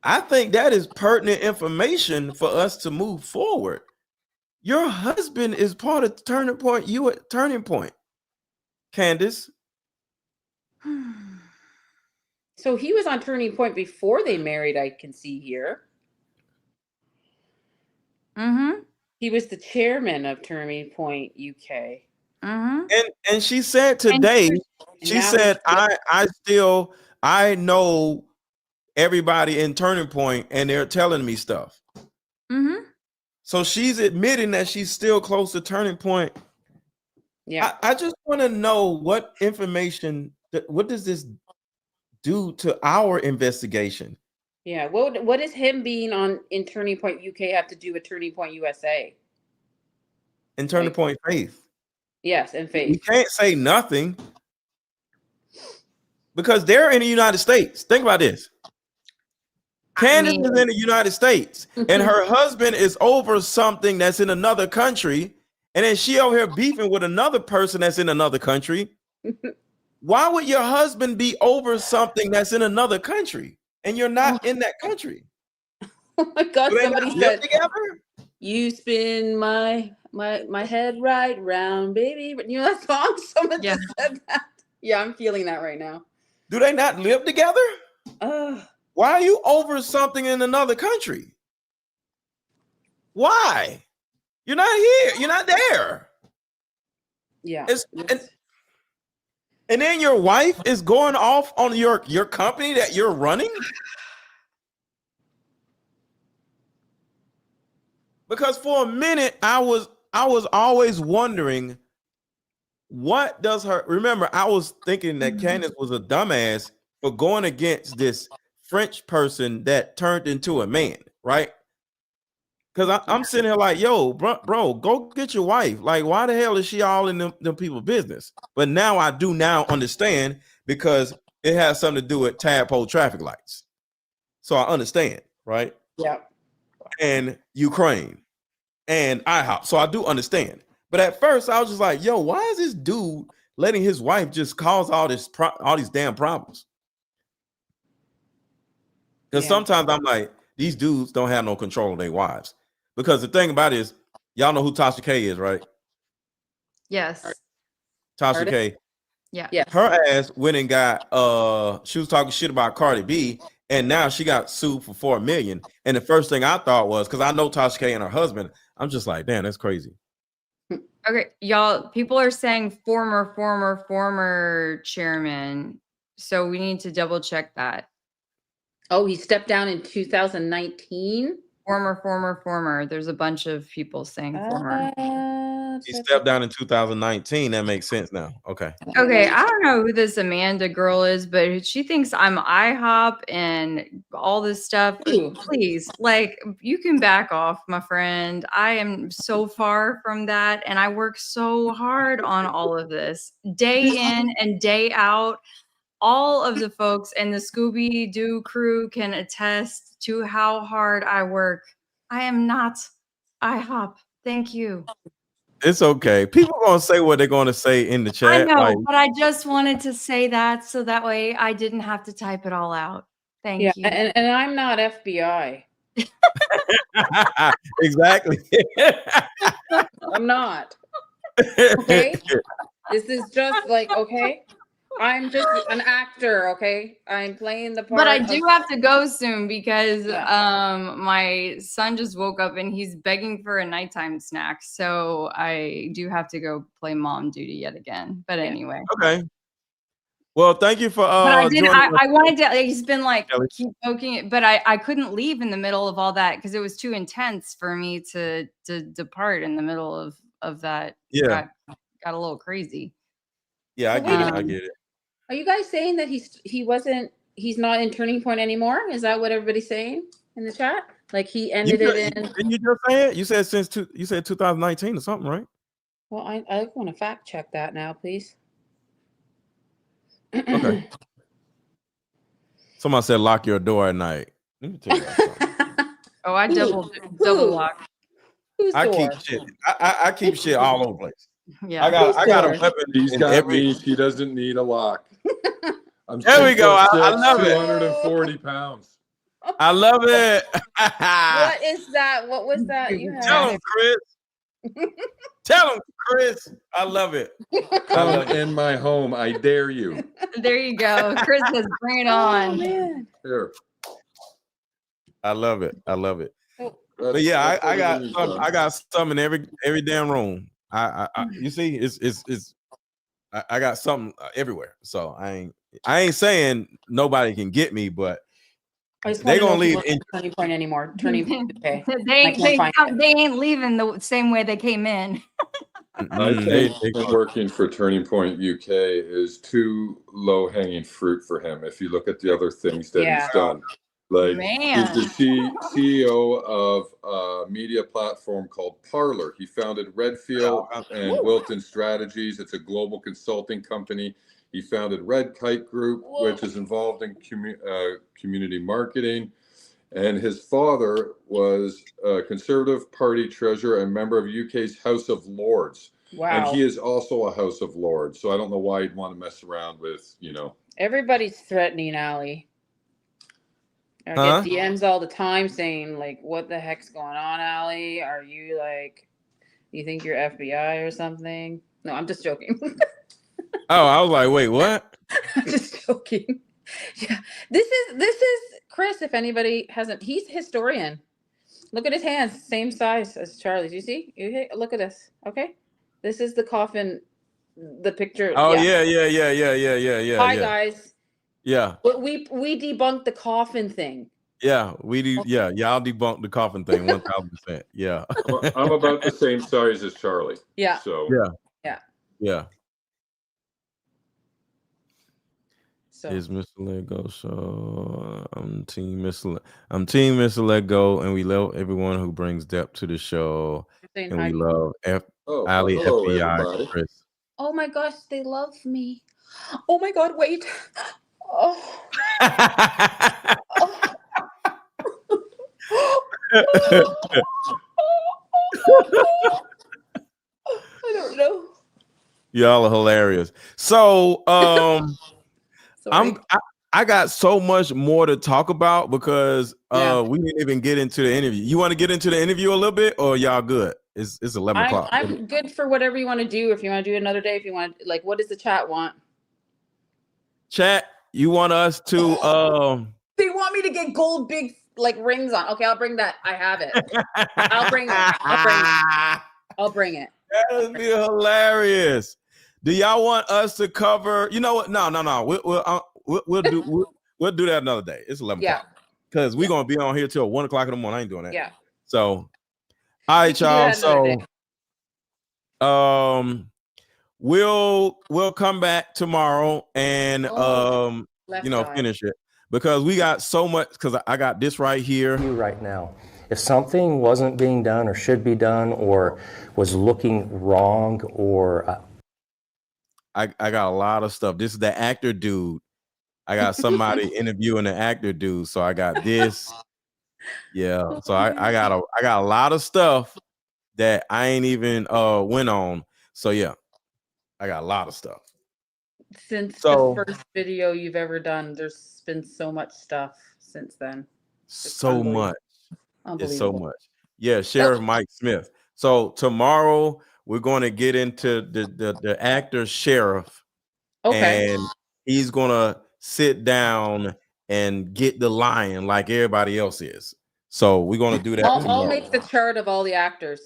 I think that is pertinent information for us to move forward. Your husband is part of Turning Point. You at Turning Point, Candace. So he was on Turning Point before they married, I can see here. Mm-hmm. He was the chairman of Turning Point UK. Mm-hmm. And she said today, she said, I know everybody in Turning Point and they're telling me stuff. Mm-hmm. So she's admitting that she's still close to Turning Point. Yeah. I just want to know what information, what does this do to our investigation? Yeah. What does him being in Turning Point UK have to do with Turning Point USA? In Turning Point Faith. Yes, and Faith. We can't say nothing because they're in the United States. Think about this. Candace is in the United States and her husband is over something that's in another country, and then she over here beefing with another person that's in another country. Why would your husband be over something that's in another country and you're not in that country? Oh my God! Somebody said, "You spin my head right round, baby." You know that song? Someone just said that. Yeah, I'm feeling that right now. Do they not live together? Why are you over something in another country? Why? You're not here. You're not there. Yeah. And then your wife is going off on your company that you're running? Because for a minute, I was always wondering, what does her, remember, I was thinking that Candace was a dumbass for going against this French person that turned into a man, right? Because I'm sitting here like, yo, bro, go get your wife. Like, why the hell is she all in them people's business? But now I do now understand because it has something to do with tadpole traffic lights. So I understand, right? Yeah. And Ukraine and IHOP. So I do understand. But at first I was just like, yo, why is this dude letting his wife just cause all these damn problems? Because sometimes I'm like, these dudes don't have no control of their wives. Because the thing about it is, y'all know who Tasha K is, right? Yes. Tasha K. Yeah. Yes. Her ass went and got she was talking shit about Cardi B, and now she got sued for $4 million. And the first thing I thought was, because I know Tasha K and her husband, I'm just like, damn, that's crazy. Okay, y'all, people are saying former chairman. So we need to double check that. Oh, he stepped down in 2019. Former. There's a bunch of people saying former. He stepped down in 2019. That makes sense now. Okay. Okay, I don't know who this Amanda girl is, but she thinks I'm IHOP and all this stuff. Ooh. Please, like, you can back off, my friend. I am so far from that, and I work so hard on all of this, day in and day out. All of the folks and the Scooby-Doo crew can attest to how hard I work. I am not IHOP. Thank you. It's okay. People are gonna say what they're gonna say in the chat. I know, like, but I just wanted to say that so that way I didn't have to type it all out. Thank you. And I'm not FBI. Exactly. I'm not. Okay. This is just like, okay. I'm just an actor, okay? I'm playing the part. But I do have to go soon because my son just woke up and he's begging for a nighttime snack. So I do have to go play mom duty yet again. But anyway. Okay. Well, thank you for but I wanted to, he's been like keep poking it, but I couldn't leave in the middle of all that because it was too intense for me to depart in the middle of that. Yeah. Got a little crazy. Yeah, I get it. Are you guys saying that he's not in Turning Point anymore? Is that what everybody's saying in the chat? Like he ended it in. Didn't you just say it? You said you said 2019 or something, right? Well, I want to fact check that now, please. Okay. Somebody said lock your door at night. Let me tell you something. Oh, I double lock. I keep shit. I keep shit all over the place. Yeah, I got a weapon. He's got me. He doesn't need a lock. There we go. I love 240 pounds. I love it. What is that? What was that? You have? Tell him, Chris. Tell him, Chris. I love it. Come in my home. I dare you. There you go. Chris says, bring it on. Man. Here. I love it. I love it. But yeah, I got some in every damn room. I you see, I got something everywhere. So I ain't saying nobody can get me, but they gonna leave in Turning Point anymore. Turning Point. Okay. they ain't leaving the same way they came in. I think working for Turning Point UK is too low hanging fruit for him. If you look at the other things that he's done. Like he's the CEO of a media platform called Parler. He founded Redfield and Wilton Strategies. It's a global consulting company. He founded Red Kite Group, which is involved in community marketing. And his father was a Conservative Party treasurer and member of UK's House of Lords. Wow. And he is also a House of Lords. So I don't know why he'd want to mess around with, Everybody's threatening Ali. I get DMs all the time saying, like, what the heck's going on, Ali? Are you like, you think you're FBI or something? No, I'm just joking. Oh, I was like, wait, what? I'm just joking. Yeah. This is Chris, if anybody hasn't, he's a historian. Look at his hands, same size as Charlie's. You see? Look at this. Okay. This is the coffin, the picture. Oh, yeah. Hi, guys. Yeah. We debunked the coffin thing. Yeah, we do. Yeah, y'all debunked the coffin thing 1000%. Yeah. I'm about the same size as Charlie. Yeah. So yeah. So is Mr. Let Go. So I'm Team Mr. Let Go, and we love everyone who brings depth to the show. And we love Ali, hello, FBI, everybody. Chris. Oh my gosh, they love me. Oh my God, wait. Oh. I don't know. Y'all are hilarious. So Sorry. I got so much more to talk about because we didn't even get into the interview. You want to get into the interview a little bit, or y'all good? It's 11 o'clock. I'm good for whatever you want to do. If you want to do another day, if you want, like, what does the chat want? Chat, you want us to They want me to get gold big like rings on. Okay, I'll bring that. I have it. I'll bring it. I'll bring it. That would be hilarious. Do y'all want us to cover? You know what? No. We'll do that another day. It's 11 o'clock because we're gonna be on here till 1 o'clock in the morning. I ain't doing that. Yeah. So, all right, y'all. So, we'll come back tomorrow and finish it because we got so much. Because I got this right here. Right now, if something wasn't being done or should be done or was looking wrong or I got a lot of stuff. This is the actor dude. I got somebody interviewing the actor dude. So I got this. Yeah. So I got a lot of stuff that I ain't even went on. So yeah, I got a lot of stuff. Since the first video you've ever done, there's been so much stuff since then. So much. Unbelievable. It's so much. Yeah, Sheriff Mike Smith. So tomorrow we're going to get into the actor Sheriff. Okay. And he's gonna sit down and get the lion like everybody else is. So we're gonna do that. I'll make the chart of all the actors.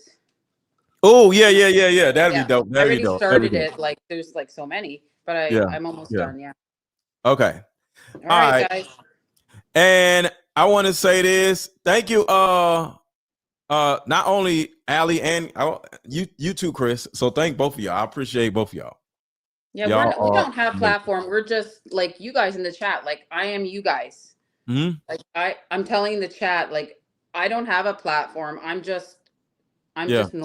Oh yeah. That'd be dope. I already started it. Like there's like so many, but I'm almost done. Yeah. Okay. All right, guys. And I want to say this. Thank you. Not only Ali and you too, Chris. So thank both of y'all. I appreciate both of y'all. Yeah, we don't have platform. We're just like you guys in the chat. Like I am you guys. Mm-hmm. Like I'm telling the chat, like I don't have a platform. I'm just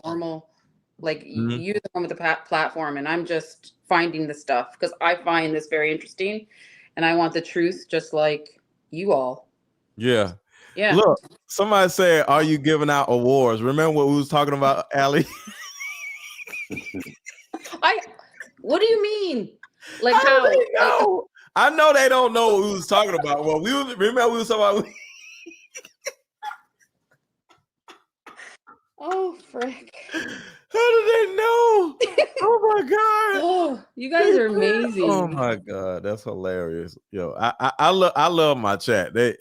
normal. Like you're the one with the platform, and I'm just finding the stuff because I find this very interesting, and I want the truth, just like you all. Yeah. Yeah. Look, somebody said, "Are you giving out awards?" Remember what we was talking about, Ali? What do you mean? Like how? I know they don't know what we was talking about. Well, we were talking about. Oh frick! How did they know? Oh my god! Oh, you guys are amazing. Oh my god, that's hilarious. Yo, I love my chat. They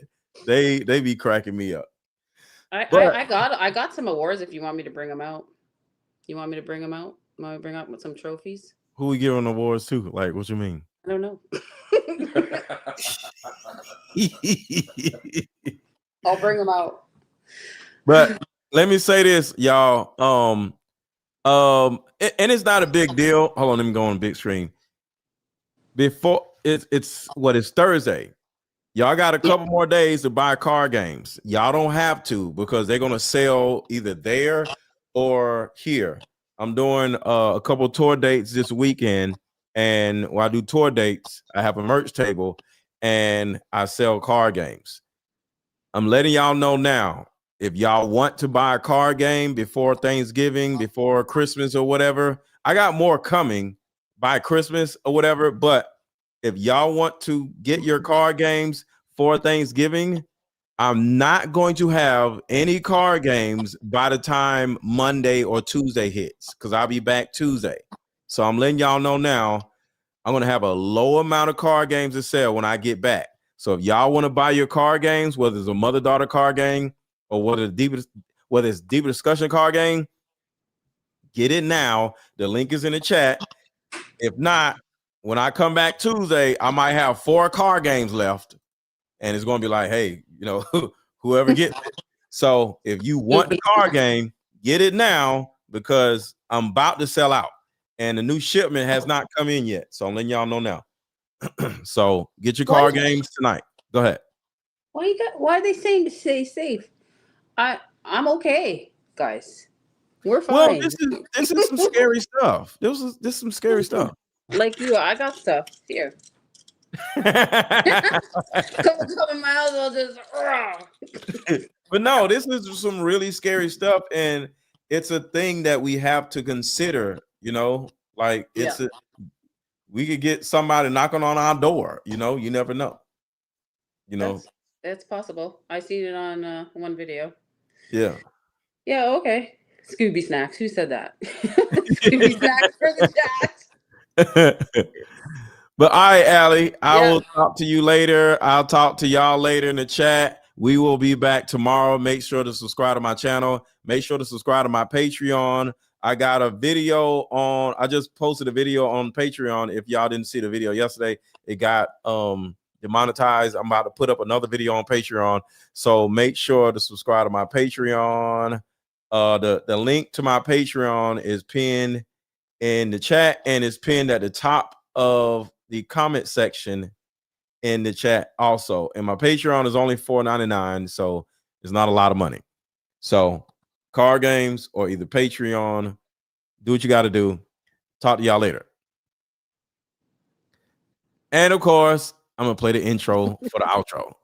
be cracking me up. I got some awards if you want me to bring them out. You want me to bring them out? Want me to bring out some trophies? Who we giving awards to? Like, what you mean? I don't know. I'll bring them out. But let me say this, y'all. And it's not a big deal. Hold on, let me go on big screen. Before it's Thursday. Y'all got a couple more days to buy card games. Y'all don't have to because they're gonna sell either there or here. I'm doing a couple tour dates this weekend, and when I do tour dates, I have a merch table and I sell card games. I'm letting y'all know now. If y'all want to buy a card game before Thanksgiving, before Christmas or whatever, I got more coming by Christmas or whatever. But if y'all want to get your card games for Thanksgiving, I'm not going to have any card games by the time Monday or Tuesday hits because I'll be back Tuesday. So I'm letting y'all know now, I'm going to have a low amount of card games to sell when I get back. So if y'all want to buy your card games, whether it's a mother-daughter card game or whether it's deeper discussion card game, get it now. The link is in the chat. If not, when I come back Tuesday, I might have 4 card games left. And it's going to be like, hey, whoever gets it. So if you want the card game, get it now because I'm about to sell out. And the new shipment has not come in yet. So I'm letting y'all know now. So get your card games tonight. Go ahead. Why are they saying to stay safe? I'm okay, guys. We're fine. Well, this is some scary stuff. This is some scary stuff. Like you, I got stuff here. Couple miles, I'll just. But no, this is some really scary stuff, and it's a thing that we have to consider. You know, like we could get somebody knocking on our door. You know, you never know. You know, that's possible. I seen it on one video. Yeah. Yeah. Okay. Scooby snacks. Who said that? Scooby snacks for the chat. But all right, Allie, I will talk to you later. I'll talk to y'all later in the chat. We will be back tomorrow. Make sure to subscribe to my channel. Make sure to subscribe to my Patreon. I got a video on, I just posted a video on Patreon. If y'all didn't see the video yesterday, it got demonetized. I'm about to put up another video on Patreon. So make sure to subscribe to my Patreon. The link to my Patreon is pinned in the chat, and it's pinned at the top of the comment section in the chat also. And my Patreon is only $4.99, so it's not a lot of money. So card games or either Patreon, do what you got to do. Talk to y'all later. And of course, I'm gonna play the intro for the outro.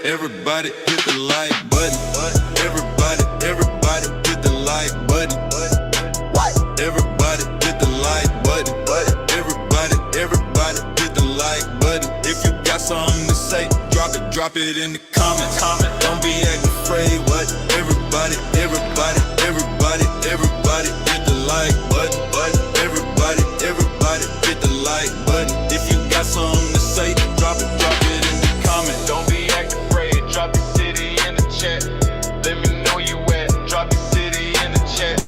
Everybody hit the like button. Everybody hit the like button. Everybody hit the like button. Everybody hit the like button. Everybody hit the like button. If you got something to say, drop it in the comments. Don't be acting afraid. What? Everybody hit the like button. Everybody hit the like button. If you got something to say, drop it in the comments. Don't be acting afraid. Drop your city in the chat. Let me know you at. Drop your city in the chat.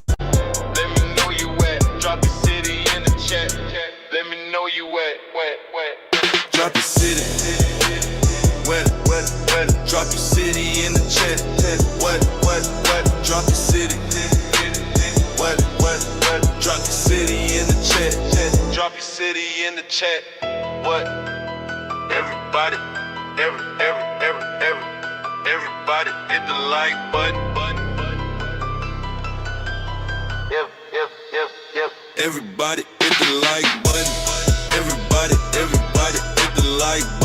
Let me know you at. Drop your city in the chat. Let me know you at. Drop your city. Wet. Drop your city in the chat. What? Drop your city. What? Drop your city in the chat. Drop your city in the chat. What? Everybody hit the like button. Yep. Everybody hit the like button. Everybody hit the like button.